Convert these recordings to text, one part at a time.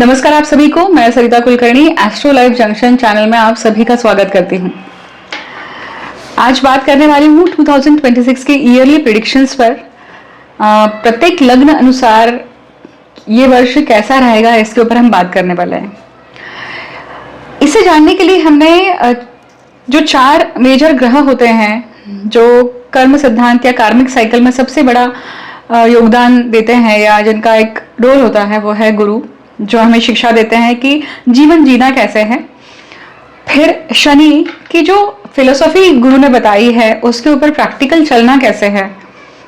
नमस्कार आप सभी को, मैं Sarita Kulkarni astro life junction channel में आप सभी का स्वागत करती हूँ। आज बात करने वाली हूँ 2026 के ईयरली प्रेडिक्शंस पर। प्रत्येक लग्न अनुसार ये वर्ष कैसा रहेगा इसके ऊपर हम बात करने वाले हैं। इसे जानने के लिए हमने जो 4 मेजर ग्रह होते हैं जो कर्म सिद्धांत या कार्मिक साइकिल में सबसे बड़ा योगदान देते हैं या जिनका एक रोल होता है, वो है गुरु, जो हमें शिक्षा देते हैं कि जीवन जीना कैसे है। फिर शनि की जो फिलोसॉफी गुरु ने बताई है उसके ऊपर प्रैक्टिकल चलना कैसे है,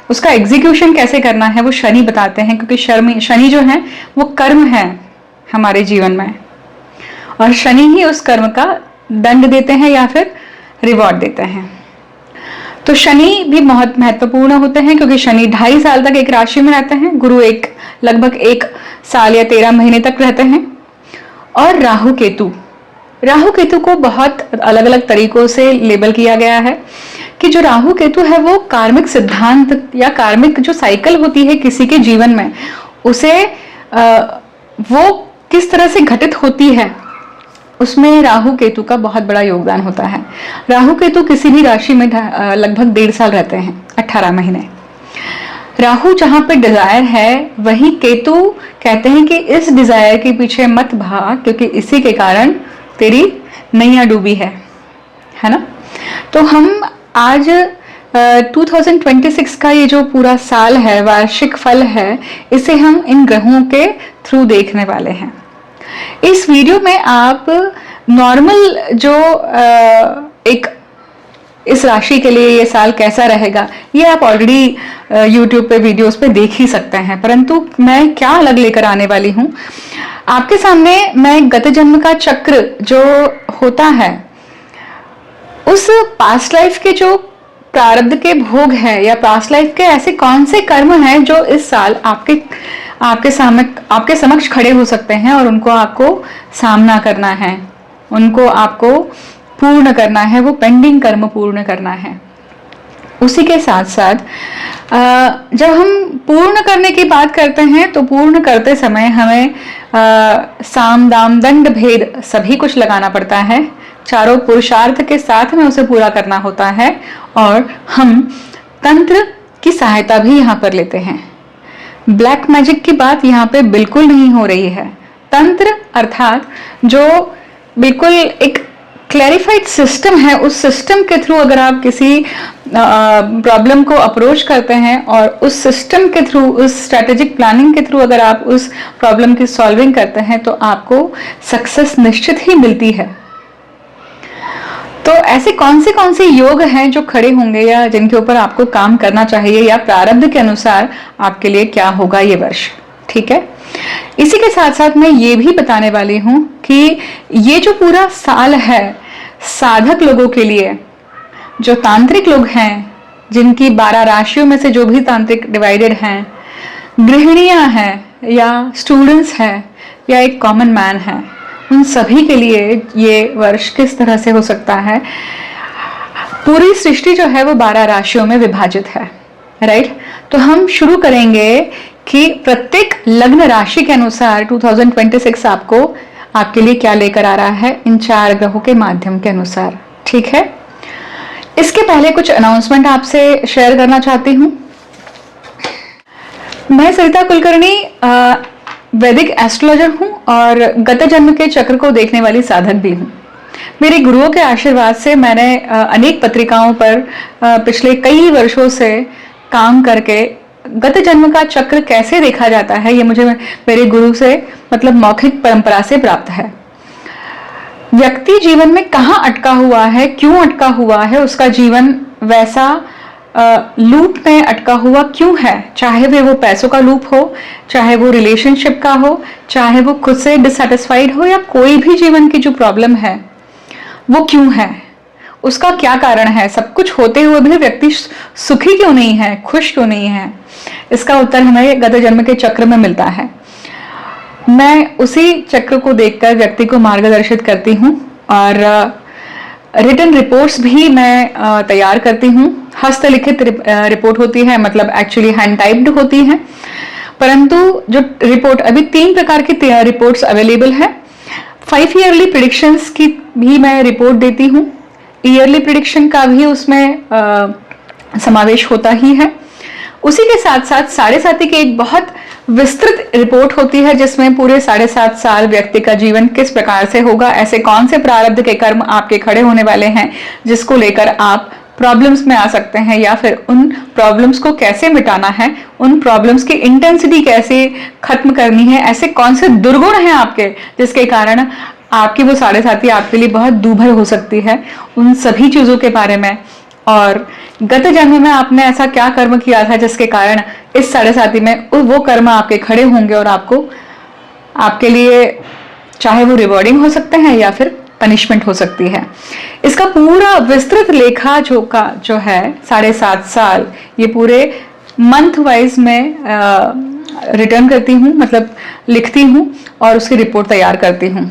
उसका एग्जीक्यूशन कैसे करना है, वो शनि बताते हैं, क्योंकि शनि जो है वो कर्म है हमारे जीवन में, और शनि ही उस कर्म का दंड देते हैं या फिर रिवॉर्ड देते हैं। तो शनि भी बहुत महत्वपूर्ण होते हैं क्योंकि शनि 2.5 साल तक एक राशि में रहते हैं, गुरु लगभग 1 साल या 13 महीने तक रहते हैं। और राहु केतु को बहुत अलग अलग तरीकों से लेबल किया गया है कि जो राहु केतु है वो कार्मिक सिद्धांत या कार्मिक जो साइकिल होती है किसी के जीवन में, उसे वो किस तरह से घटित होती है उसमें राहु केतु का बहुत बड़ा योगदान होता है। राहु केतु किसी भी राशि में लगभग 1.5 साल रहते हैं, 18 महीने। राहु जहां पे डिजायर है वही केतु कहते हैं कि इस डिजायर के पीछे मत भाग, क्योंकि इसी के कारण तेरी नैया डूबी है ना। तो हम आज 2026 का ये जो पूरा साल है, वार्षिक फल है, इसे हम इन ग्रहों के थ्रू देखने वाले हैं। इस वीडियो में आप नॉर्मल जो इस राशि के लिए ये साल कैसा रहेगा ये आप ऑलरेडी YouTube पे वीडियोस पे देख ही सकते हैं, परंतु मैं क्या अलग लेकर आने वाली हूँ आपके सामने। मैं गत जन्म का चक्र जो होता है उस पास्ट लाइफ के जो प्रारब्ध के भोग है या पास्ट लाइफ के ऐसे कौन से कर्म हैं जो इस साल आपके समक्ष खड़े हो सकते हैं और उनको आपको सामना करना है, उनको आपको पूर्ण करना है, वो पेंडिंग कर्म पूर्ण करना है। उसी के साथ साथ जब हम पूर्ण करने की बात करते हैं तो पूर्ण करते समय हमें साम दाम दंड भेद सभी कुछ लगाना पड़ता है, चारों पुरुषार्थ के साथ में उसे पूरा करना होता है, और हम तंत्र की सहायता भी यहाँ पर लेते हैं। ब्लैक मैजिक की बात यहाँ पे बिल्कुल नहीं हो रही है। तंत्र अर्थात जो बिल्कुल एक क्लैरिफाइड सिस्टम है, उस सिस्टम के थ्रू अगर आप किसी प्रॉब्लम को अप्रोच करते हैं और उस सिस्टम के थ्रू, उस स्ट्रेटेजिक प्लानिंग के थ्रू अगर आप उस प्रॉब्लम की सॉल्विंग करते हैं तो आपको सक्सेस निश्चित ही मिलती है। तो ऐसे कौन से योग हैं जो खड़े होंगे या जिनके ऊपर आपको काम करना चाहिए, या प्रारब्ध के अनुसार आपके लिए क्या होगा ये वर्ष, ठीक है। इसी के साथ साथ मैं ये भी बताने वाली हूं कि ये जो पूरा साल है साधक लोगों के लिए, जो तांत्रिक लोग हैं, जिनकी 12 राशियों में से जो भी तांत्रिक डिवाइडेड हैं, गृहिणियां हैं या स्टूडेंट्स हैं या एक कॉमन मैन है, उन सभी के लिए ये वर्ष किस तरह से हो सकता है। पूरी सृष्टि जो है वो 12 राशियों में विभाजित है, राइट। तो हम शुरू करेंगे कि प्रत्येक लग्न राशि के अनुसार 2026 आपके लिए क्या लेकर आ रहा है इन 4 ग्रहों के माध्यम के अनुसार, ठीक है। इसके पहले कुछ अनाउंसमेंट आपसे शेयर करना चाहती हूँ। मैं सरिता कुलकर्णी वैदिक एस्ट्रोलॉजर हूँ और गत जन्म के चक्र को देखने वाली साधक भी हूँ। मेरे गुरुओं के आशीर्वाद से मैंने अनेक पत्रिकाओं पर पिछले कई वर्षों से काम करके गत जन्म का चक्र कैसे देखा जाता है ये मुझे मेरे गुरु से, मतलब मौखिक परंपरा से प्राप्त है। व्यक्ति जीवन में कहाँ अटका हुआ है, क्यों अटका हुआ है, उसका जीवन वैसा लूप में अटका हुआ क्यों है, चाहे वो पैसों का लूप हो, चाहे वो रिलेशनशिप का हो, चाहे वो खुद से डिससेटिस्फाइड हो, या कोई भी जीवन की जो प्रॉब्लम है वो क्यों है, उसका क्या कारण है। सब कुछ होते हुए भी व्यक्ति सुखी क्यों नहीं है, खुश क्यों नहीं है, इसका उत्तर हमें गत जन्म के चक्र में मिलता है। मैं उसी चक्र को देखकर व्यक्ति को मार्गदर्शित करती हूँ और रिटन रिपोर्ट्स भी मैं तैयार करती हूँ। हस्तलिखित रिपोर्ट होती है, मतलब एक्चुअली हैंड टाइप्ड होती है, परंतु जो रिपोर्ट, अभी 3 प्रकार की रिपोर्ट्स अवेलेबल है। 5 ईयरली प्रिडिक्शंस की भी मैं रिपोर्ट देती हूँ, ईयरली प्रिडिक्शन का भी उसमें समावेश होता ही है। उसी के साथ साथ 7.5 की एक बहुत विस्तृत रिपोर्ट होती है, जिसमें पूरे 7.5 साल व्यक्ति का जीवन किस प्रकार से होगा, ऐसे कौन से प्रारब्ध के कर्म आपके खड़े होने वाले हैं जिसको लेकर आप प्रॉब्लम्स में आ सकते हैं, या फिर उन प्रॉब्लम्स को कैसे मिटाना है, उन प्रॉब्लम्स की इंटेंसिटी कैसे खत्म करनी है, ऐसे कौन से दुर्गुण हैं आपके जिसके कारण आपकी वो 7.5 आपके लिए बहुत दूभर हो सकती है, उन सभी चीजों के बारे में। और गत जन्म में आपने ऐसा क्या कर्म किया था जिसके कारण इस 7.5 में वो कर्म आपके खड़े होंगे और आपको, आपके लिए चाहे वो रिवॉर्डिंग हो सकते हैं या फिर पनिशमेंट हो सकती है। इसका पूरा विस्तृत लेखा जोखा जो है 7.5 साल, ये पूरे मंथ वाइज में रिटर्न करती हूँ, मतलब लिखती हूँ और उसकी रिपोर्ट तैयार करती हूँ।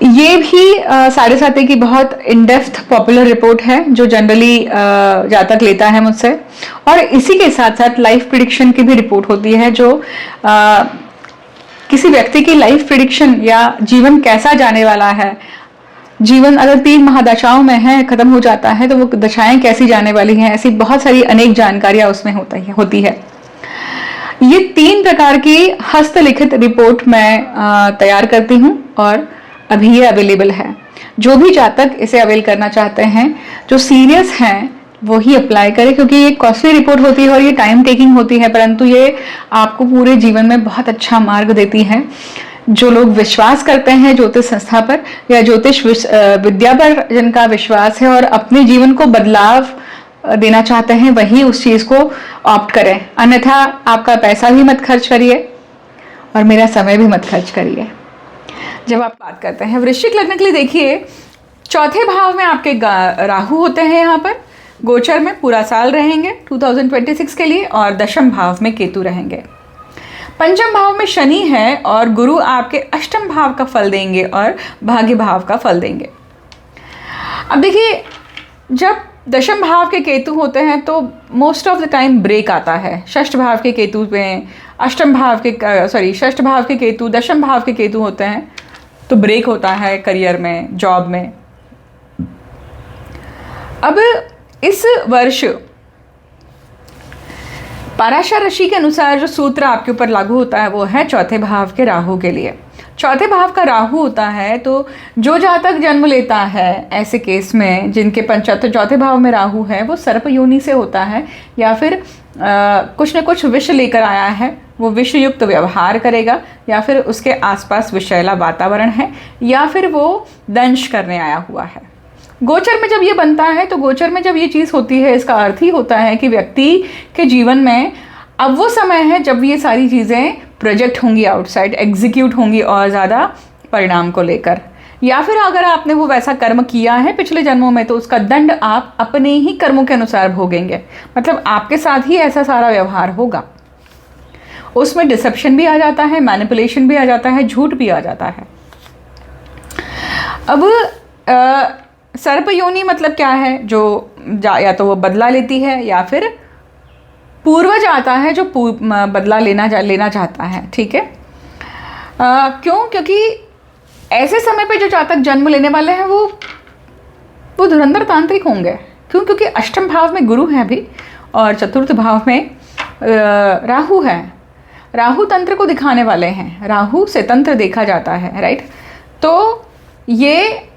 ये भी 7.5 की बहुत इन डेप्थ पॉपुलर रिपोर्ट है जो जनरली जातक लेता है मुझसे। और इसी के साथ साथ लाइफ प्रिडिक्शन की भी रिपोर्ट होती है, जो किसी व्यक्ति की लाइफ प्रिडिक्शन या जीवन कैसा जाने वाला है, जीवन अगर 3 महादशाओं में है, खत्म हो जाता है तो वो दशाएं कैसी जाने वाली हैं, ऐसी बहुत सारी अनेक जानकारियां उसमें होती है। ये 3 प्रकार की हस्तलिखित रिपोर्ट मैं तैयार करती हूँ और अभी ये अवेलेबल है। जो भी जातक इसे अवेल करना चाहते हैं, जो सीरियस हैं, वो ही अप्लाई करें, क्योंकि ये कॉस्टली रिपोर्ट होती है और ये टाइम टेकिंग होती है, परंतु ये आपको पूरे जीवन में बहुत अच्छा मार्ग देती है। जो लोग विश्वास करते हैं ज्योतिष संस्था पर या ज्योतिष विद्या पर, जिनका विश्वास है और अपने जीवन को बदलाव देना चाहते हैं, वही उस चीज को ऑप्ट करें। अन्यथा आपका पैसा भी मत खर्च करिए और मेरा समय भी मत खर्च करिए। जब आप बात करते हैं वृश्चिक लग्न के लिए, देखिए 4थे भाव में आपके राहु होते हैं, यहाँ पर गोचर में पूरा साल रहेंगे 2026 के लिए, और 10th भाव में केतु रहेंगे। 5th भाव में शनि है और गुरु आपके 8th भाव का फल देंगे और भाग्य भाव का फल देंगे। अब देखिए, जब 10th भाव के केतु होते हैं तो most of the time break आता है। 6th भाव के केतु में, 6th भाव के केतु 10th भाव के केतु होते हैं तो ब्रेक होता है करियर में, जॉब में। अब इस वर्ष पाराशर ऋषि के अनुसार जो सूत्र आपके ऊपर लागू होता है वो है 4थे भाव के राहु के लिए। 4थे भाव का राहु होता है तो जो जातक जन्म लेता है ऐसे केस में, जिनके 4थे भाव में राहु है, वो सर्प योनि से होता है या फिर कुछ न कुछ विष लेकर आया है, वो विष युक्त व्यवहार करेगा, या फिर उसके आसपास विषैला वातावरण है, या फिर वो दंश करने आया हुआ है। गोचर में जब ये बनता है तो गोचर में जब ये चीज़ होती है, इसका अर्थ ही होता है कि व्यक्ति के जीवन में अब वो समय है जब ये सारी चीज़ें प्रोजेक्ट होंगी, आउटसाइड एग्जीक्यूट होंगी और ज़्यादा परिणाम को लेकर। या फिर अगर आपने वो वैसा कर्म किया है पिछले जन्मों में तो उसका दंड आप अपने ही कर्मों के अनुसार भोगेंगे, मतलब आपके साथ ही ऐसा सारा व्यवहार होगा। उसमें डिसेप्शन भी आ जाता है, मैनिपुलेशन भी आ जाता है, झूठ भी आ जाता है। अब सर्प योनि मतलब क्या है? जो या तो वो बदला लेती है या फिर पूर्वज आता है जो बदला लेना चाहता है, ठीक है। क्यों? क्योंकि ऐसे समय पे जो जातक जन्म लेने वाले हैं वो धुरंधर तांत्रिक होंगे। क्यों? क्योंकि 8th भाव में गुरु है अभी और 4th भाव में राहु है। राहु तंत्र को दिखाने वाले हैं, राहु से तंत्र देखा जाता है, राइट। तो ये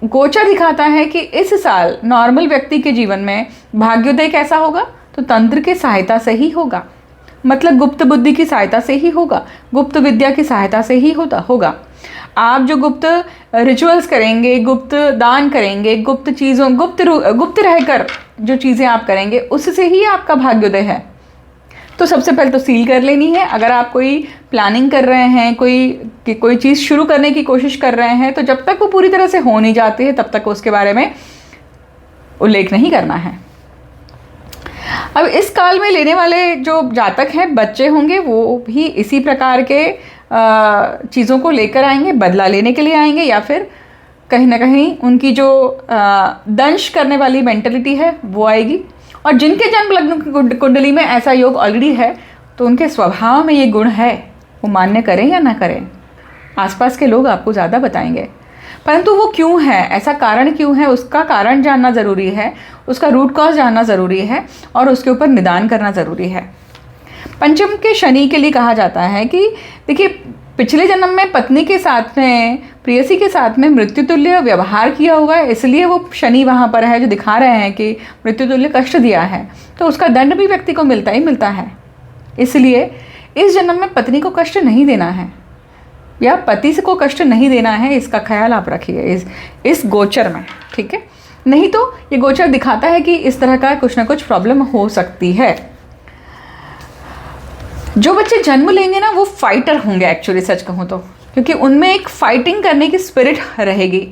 गोचर दिखाता है कि इस साल नॉर्मल व्यक्ति के जीवन में भाग्योदय कैसा होगा, तो तंत्र की सहायता से ही होगा, मतलब गुप्त बुद्धि की सहायता से ही होगा, गुप्त विद्या की सहायता से ही होगा। आप जो गुप्त रिचुअल्स करेंगे, गुप्त दान करेंगे, गुप्त रहकर जो चीज़ें आप करेंगे, उससे ही आपका भाग्योदय है। तो सबसे पहले तो सील कर लेनी है। अगर आप कोई प्लानिंग कर रहे हैं, कोई चीज़ शुरू करने की कोशिश कर रहे हैं, तो जब तक वो पूरी तरह से हो नहीं जाती है तब तक उसके बारे में उल्लेख नहीं करना है। अब इस काल में लेने वाले जो जातक हैं, बच्चे होंगे, वो भी इसी प्रकार के चीज़ों को लेकर आएंगे, बदला लेने के लिए आएंगे, या फिर कहीं ना कहीं उनकी जो दंश करने वाली मेंटलिटी है वो आएगी। और जिनके जन्म लग्न कुंडली में ऐसा योग ऑलरेडी है, तो उनके स्वभाव में ये गुण है, वो मान्य करें या ना करें, आसपास के लोग आपको ज़्यादा बताएंगे। परंतु वो क्यों है, ऐसा कारण क्यों है, उसका कारण जानना ज़रूरी है, उसका रूट कॉज जानना ज़रूरी है और उसके ऊपर निदान करना ज़रूरी है। पंचम के शनि के लिए कहा जाता है कि देखिए, पिछले जन्म में पत्नी के साथ में, प्रेयसी के साथ में मृत्युतुल्य व्यवहार किया हुआ है, इसलिए वो शनि वहाँ पर है जो दिखा रहे हैं कि मृत्युतुल्य कष्ट दिया है, तो उसका दंड भी व्यक्ति को मिलता ही मिलता है। इसलिए इस जन्म में पत्नी को कष्ट नहीं देना है या पति से को कष्ट नहीं देना है, इसका ख्याल आप रखिए इस गोचर में, ठीक है। नहीं तो ये गोचर दिखाता है कि इस तरह का कुछ ना कुछ प्रॉब्लम हो सकती है। जो बच्चे जन्म लेंगे ना वो फाइटर होंगे एक्चुअली, सच कहूँ तो, क्योंकि उनमें एक फाइटिंग करने की स्पिरिट रहेगी।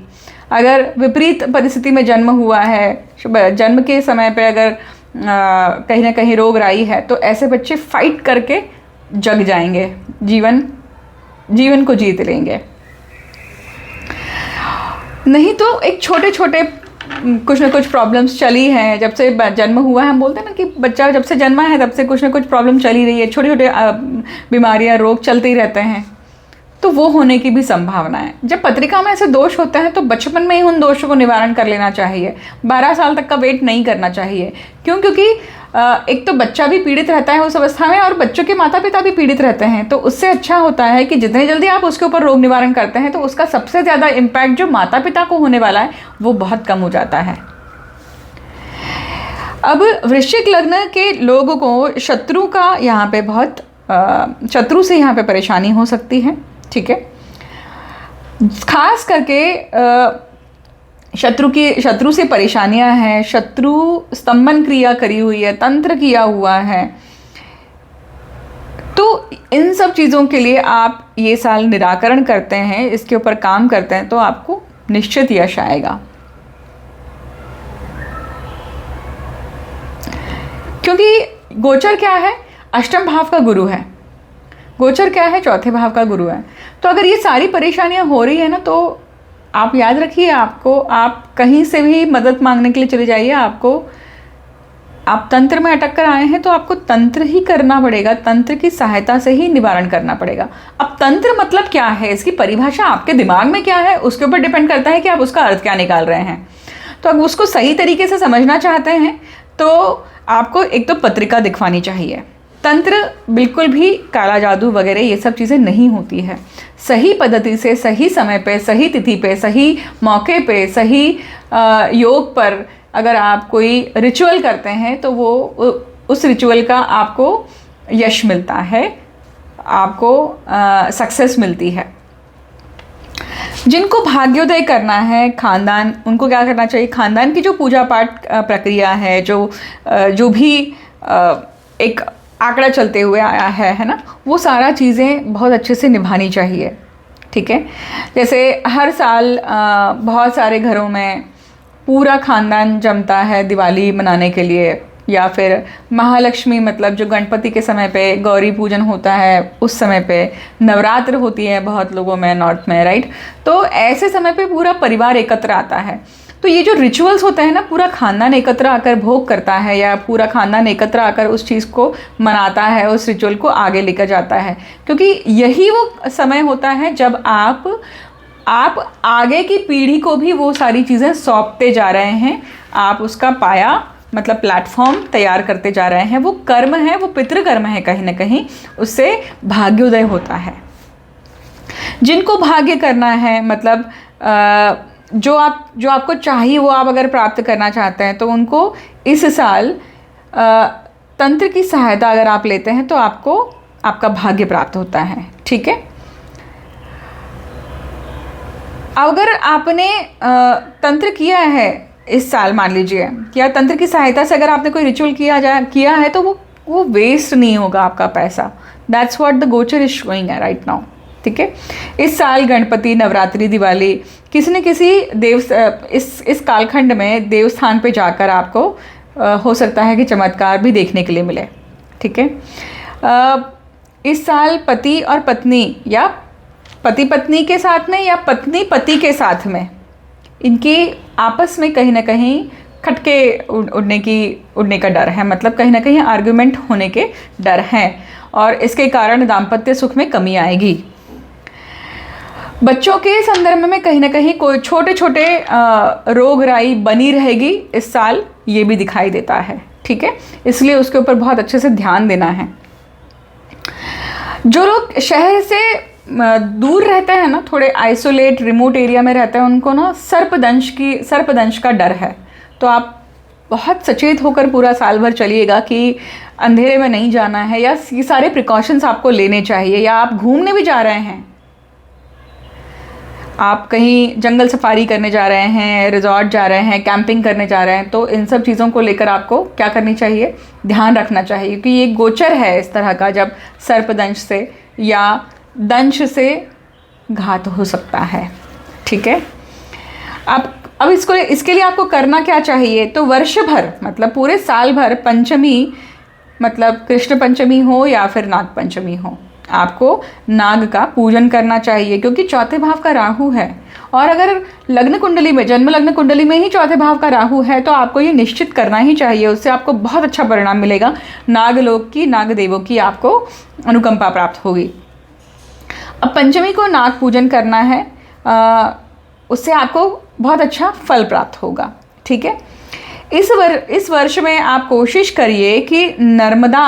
अगर विपरीत परिस्थिति में जन्म हुआ है, जन्म के समय पे अगर कहीं ना कहीं रोग राई है, तो ऐसे बच्चे फाइट करके जग जाएंगे, जीवन को जीत लेंगे। नहीं तो एक छोटे छोटे कुछ ना कुछ प्रॉब्लम्स चली हैं, जब से जन्म हुआ है, हम बोलते हैं ना कि बच्चा जब से जन्मा है तब से कुछ ना कुछ प्रॉब्लम चली रही है, छोटे छोटे बीमारियां, रोग चलते ही रहते हैं, तो वो होने की भी संभावना है। जब पत्रिका में ऐसे दोष होते हैं तो बचपन में ही उन दोषों को निवारण कर लेना चाहिए, 12 साल तक का वेट नहीं करना चाहिए। क्यों? क्योंकि एक तो बच्चा भी पीड़ित रहता है उस अवस्था में और बच्चों के माता पिता भी पीड़ित रहते हैं, तो उससे अच्छा होता है कि जितने जल्दी आप उसके ऊपर रोग निवारण करते हैं तो उसका सबसे ज़्यादा इम्पैक्ट जो माता पिता को होने वाला है वो बहुत कम हो जाता है। अब वृश्चिक लग्न के लोगों को शत्रु का यहाँ पे बहुत शत्रु से यहाँ पे परेशानी हो सकती है, ठीक है। खास करके शत्रु से परेशानियां हैं, शत्रु स्तंभन क्रिया करी हुई है, तंत्र किया हुआ है, तो इन सब चीज़ों के लिए आप ये साल निराकरण करते हैं, इसके ऊपर काम करते हैं, तो आपको निश्चित यश आएगा। क्योंकि गोचर क्या है? अष्टम भाव का गुरु है। गोचर क्या है? चौथे भाव का गुरु है। तो अगर ये सारी परेशानियां हो रही है ना, तो आप याद रखिए, आप कहीं से भी मदद मांगने के लिए चले जाइए, आप तंत्र में अटक कर आए हैं तो आपको तंत्र ही करना पड़ेगा, तंत्र की सहायता से ही निवारण करना पड़ेगा। अब तंत्र मतलब क्या है, इसकी परिभाषा आपके दिमाग में क्या है उसके ऊपर डिपेंड करता है कि आप उसका अर्थ क्या निकाल रहे हैं। तो अगर उसको सही तरीके से समझना चाहते हैं तो आपको एक तो पत्रिका दिखवानी चाहिए। तंत्र बिल्कुल भी काला जादू वगैरह ये सब चीज़ें नहीं होती है। सही पद्धति से, सही समय पे, सही तिथि पे, सही मौके पे, सही योग पर अगर आप कोई रिचुअल करते हैं तो वो उस रिचुअल का आपको यश मिलता है, आपको सक्सेस मिलती है। जिनको भाग्योदय करना है खानदान, उनको क्या करना चाहिए? खानदान की जो पूजा पाठ प्रक्रिया है, जो भी एक आंकड़ा चलते हुए आया है ना, वो सारा चीज़ें बहुत अच्छे से निभानी चाहिए, ठीक है। जैसे हर साल बहुत सारे घरों में पूरा खानदान जमता है दिवाली मनाने के लिए, या फिर महालक्ष्मी मतलब जो गणपति के समय पे गौरी पूजन होता है, उस समय पे नवरात्र होती है बहुत लोगों में नॉर्थ में, राइट। तो ऐसे समय पे पूरा परिवार एकत्र आता है, तो ये जो रिचुअल्स होते हैं ना, पूरा खानदान एकत्र आकर भोग करता है या पूरा खानदान एकत्र आकर उस चीज़ को मनाता है, उस रिचुअल को आगे लेकर जाता है, क्योंकि यही वो समय होता है जब आप आगे की पीढ़ी को भी वो सारी चीज़ें सौंपते जा रहे हैं, आप उसका पाया मतलब प्लेटफॉर्म तैयार करते जा रहे हैं। वो कर्म है, वो पितृकर्म है, कहीं ना कहीं उससे भाग्योदय होता है। जिनको भाग्य करना है, मतलब जो आपको चाहिए वो आप अगर प्राप्त करना चाहते हैं, तो उनको इस साल तंत्र की सहायता अगर आप लेते हैं तो आपको आपका भाग्य प्राप्त होता है, ठीक है। अगर आपने तंत्र किया है इस साल, मान लीजिए, या तंत्र की सहायता से अगर आपने कोई रिचुअल किया है तो वो वेस्ट नहीं होगा आपका पैसा। दैट्स व्हाट द गोचर इज शोइंग है राइट नाउ, ठीक है। इस साल गणपति, नवरात्रि, दिवाली, किसी न किसी इस कालखंड में देवस्थान पे जाकर आपको हो सकता है कि चमत्कार भी देखने के लिए मिले, ठीक है। इस साल पति और पत्नी, या पति पत्नी के साथ में, या पत्नी पति के साथ में, इनके आपस में कहीं ना कहीं खटके उड़ने का डर है, मतलब कहीं ना कहीं आर्ग्यूमेंट होने के डर हैं। और इसके कारण दाम्पत्य सुख में कमी आएगी। बच्चों के संदर्भ में कहीं ना कहीं कोई छोटे छोटे रोग राई बनी रहेगी इस साल, ये भी दिखाई देता है, ठीक है। इसलिए उसके ऊपर बहुत अच्छे से ध्यान देना है। जो लोग शहर से दूर रहते हैं ना, थोड़े आइसोलेट रिमोट एरिया में रहते हैं, उनको ना सर्पदंश का डर है। तो आप बहुत सचेत होकर पूरा साल भर चलिएगा कि अंधेरे में नहीं जाना है, या ये सारे प्रिकॉशंस आपको लेने चाहिए। या आप घूमने भी जा रहे हैं, आप कहीं जंगल सफारी करने जा रहे हैं, रिजॉर्ट जा रहे हैं, कैंपिंग करने जा रहे हैं, तो इन सब चीज़ों को लेकर आपको क्या करनी चाहिए, ध्यान रखना चाहिए। क्योंकि ये गोचर है इस तरह का, जब सर्पदंश से या दंश से घात हो सकता है, ठीक है। अब इसके लिए आपको करना क्या चाहिए, तो वर्ष भर मतलब पूरे साल भर पंचमी, मतलब कृष्ण पंचमी हो या फिर नाग पंचमी हो, आपको नाग का पूजन करना चाहिए। क्योंकि चौथे भाव का राहु है, और अगर लग्न कुंडली में, जन्म लग्न कुंडली में ही चौथे भाव का राहु है, तो आपको ये निश्चित करना ही चाहिए। उससे आपको बहुत अच्छा परिणाम मिलेगा, नागलोक की, नागदेवों की आपको अनुकंपा प्राप्त होगी। अब पंचमी को नाग पूजन करना है, उससे आपको बहुत अच्छा फल प्राप्त होगा, ठीक है। इस वर्ष में आप कोशिश करिए कि नर्मदा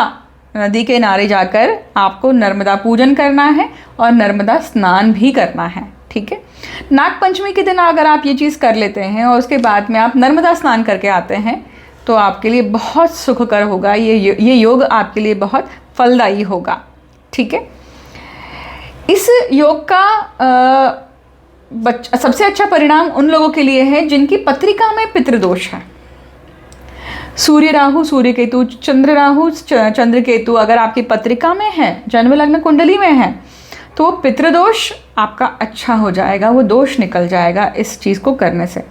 नदी के किनारे जाकर आपको नर्मदा पूजन करना है और नर्मदा स्नान भी करना है, ठीक है। नाग पंचमी के दिन अगर आप ये चीज़ कर लेते हैं और उसके बाद में आप नर्मदा स्नान करके आते हैं, तो आपके लिए बहुत सुखकर होगा। ये योग आपके लिए बहुत फलदायी होगा, ठीक है। इस योग का सबसे अच्छा परिणाम उन लोगों के लिए है जिनकी पत्रिका में पितृदोष है। सूर्य राहु, सूर्य केतु, चंद्र राहु, चंद्र केतु अगर आपकी पत्रिका में है, जन्म लग्न कुंडली में है, तो वो पितृदोष आपका अच्छा हो जाएगा, वो दोष निकल जाएगा इस चीज़ को करने से।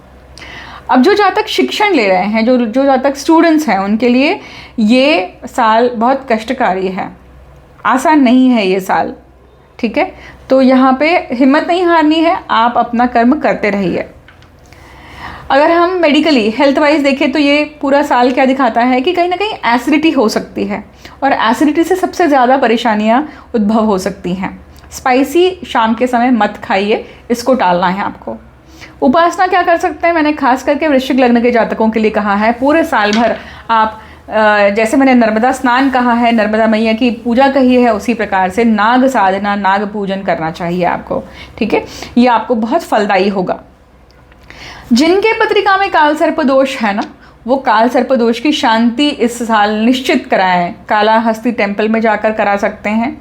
अब जो जातक शिक्षण ले रहे हैं, जो जातक स्टूडेंट्स हैं, उनके लिए ये साल बहुत कष्टकारी है, आसान नहीं है ये साल, ठीक है। तो यहाँ पे हिम्मत नहीं हारनी है, आप अपना कर्म करते रहिए। अगर हम मेडिकली हेल्थ वाइज देखें तो ये पूरा साल क्या दिखाता है कि कहीं ना कहीं एसिडिटी हो सकती है, और एसिडिटी से सबसे ज़्यादा परेशानियाँ उद्भव हो सकती हैं। स्पाइसी शाम के समय मत खाइए, इसको टालना है आपको। उपासना क्या कर सकते हैं, मैंने खास करके वृश्चिक लग्न के जातकों के लिए कहा है, पूरे साल भर आप जैसे मैंने नर्मदा स्नान कहा है, नर्मदा मैया की पूजा कही है, उसी प्रकार से नाग साधना, नाग पूजन करना चाहिए आपको, ठीक है। ये आपको बहुत फलदायी होगा। जिनके पत्रिका में काल सर्प दोष है ना, वो काल सर्प दोष की शांति इस साल निश्चित कराएं। कालाहस्ती टेम्पल में जाकर करा सकते हैं,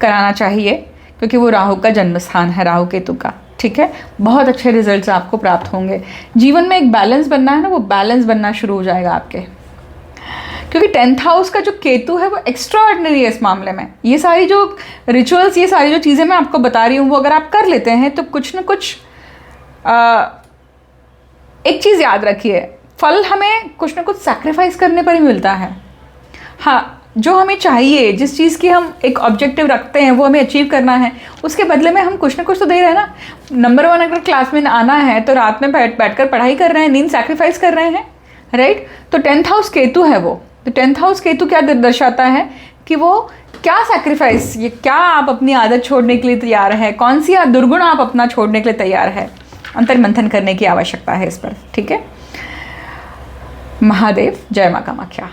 कराना चाहिए, क्योंकि वो राहु का जन्म स्थान है, राहु केतु का, ठीक है। बहुत अच्छे रिजल्ट्स आपको प्राप्त होंगे। जीवन में एक बैलेंस बनना है ना, वो बैलेंस बनना शुरू हो जाएगा आपके, क्योंकि 10th हाउस का जो केतु है वो एक्स्ट्रा ऑर्डिनरी है इस मामले में। ये सारी जो रिचुअल्स, ये सारी जो चीज़ें मैं आपको बता रही हूँ, वो अगर आप कर लेते हैं तो कुछ न कुछ एक चीज़ याद रखिए, फल हमें कुछ ना कुछ सैक्रिफाइस करने पर ही मिलता है। हाँ, जो हमें चाहिए, जिस चीज़ की हम एक ऑब्जेक्टिव रखते हैं, वो हमें अचीव करना है, उसके बदले में हम कुछ ना कुछ तो दे रहे हैं ना। नंबर 1 अगर क्लास में आना है तो रात में बैठकर पढ़ाई कर रहे हैं, नींद सैक्रिफाइस कर रहे हैं, राइट। तो 10th हाउस केतु है वो, तो 10th हाउस केतु क्या दर्शाता है कि वो क्या सैक्रिफाइस, ये क्या आप अपनी आदत छोड़ने के लिए तैयार है, कौन सी दुर्गुण आप अपना छोड़ने के लिए तैयार है। अंतर्मंथन करने की आवश्यकता है इस पर, ठीक है। महादेव, जय मां कामाख्या।